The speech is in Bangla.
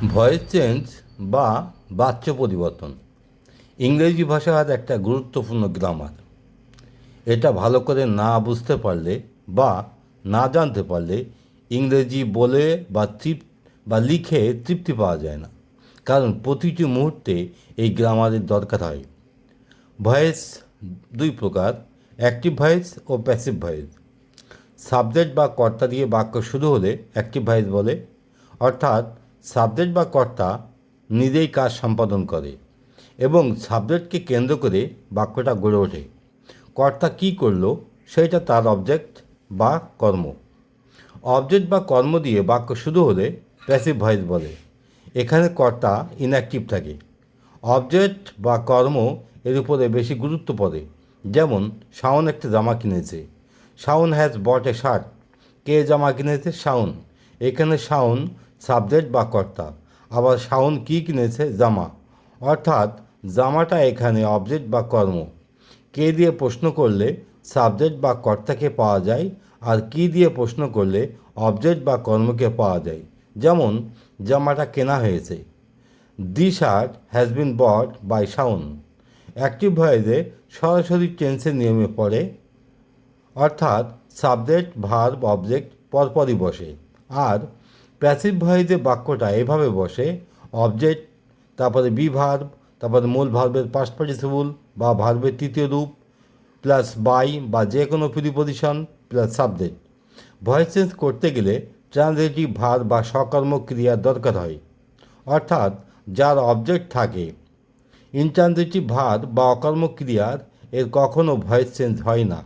ভয়েস চেঞ্জ বা বাচ্য পরিবর্তন ইংরেজি ভাষার একটা গুরুত্বপূর্ণ গ্রামার। এটা ভালো করে না বুঝতে পারলে বা না জানতে পারলে ইংরেজি বলে বা লিখে তৃপ্তি পাওয়া যায় না, কারণ প্রতিটি মুহূর্তে এই গ্রামারের দরকার হয়। ভয়েস দুই প্রকার: অ্যাক্টিভ ভয়েস ও প্যাসিভ ভয়েস। সাবজেক্ট বা কর্তা দিয়ে বাক্য শুরু হলে অ্যাক্টিভ ভয়েস বলে, অর্থাৎ সাবজেক্ট বা কর্তা নিজেই কাজ সম্পাদন করে এবং সাবজেক্টকে কেন্দ্র করে বাক্যটা গড়ে ওঠে। কর্তা কী করলো সেটা তার অবজেক্ট বা কর্ম। অবজেক্ট বা কর্ম দিয়ে বাক্য শুরু হলে প্যাসিভ ভয়েস বলে। এখানে কর্তা ইনঅ্যাক্টিভ থাকে, অবজেক্ট বা কর্ম এর উপরে বেশি গুরুত্ব পড়ে। যেমন, শাওন একটা জামা কিনেছে। Shaon has bought a shirt. কে জামা কিনেছে? শাওন। এখানে শাওন সাবজেক্ট বা কর্তা, আবার শাওন কী কিনেছে? জামা। অর্থাৎ জামাটা এখানে অবজেক্ট বা কর্ম। কে দিয়ে প্রশ্ন করলে সাবজেক্ট বা কর্তাকে পাওয়া যায়, আর কি দিয়ে প্রশ্ন করলে অবজেক্ট বা কর্মকে পাওয়া যায়। যেমন, জামাটা কেনা হয়েছে। The shirt has been bought by Shaon. Active ভয়েসে সরাসরি টেন্সের নিয়মে পড়ে, অর্থাৎ সাবজেক্ট ভার্ব অবজেক্ট পরপরই বসে। আর প্যাসিভ ভয়েসে বাক্যটা এভাবে বসে: অবজেক্ট, তারপরে বি ভার্ব, তারপরে মূল ভার্বের পাস্ট পার্টিসিপল বা ভার্বের তৃতীয় রূপ, প্লাস বাই বা যে কোনো preposition, plus subject. Voice change করতে গেলে ট্রান্সলেটিভ ভার্ব বা সকর্মক ক্রিয়ার দরকার হয়, অর্থাৎ যার অবজেক্ট থাকে। ইনট্রান্সিটিভ ভার্ব বা অকর্মক ক্রিয়ার এর কখনও ভয়েস চেঞ্জ হয় না।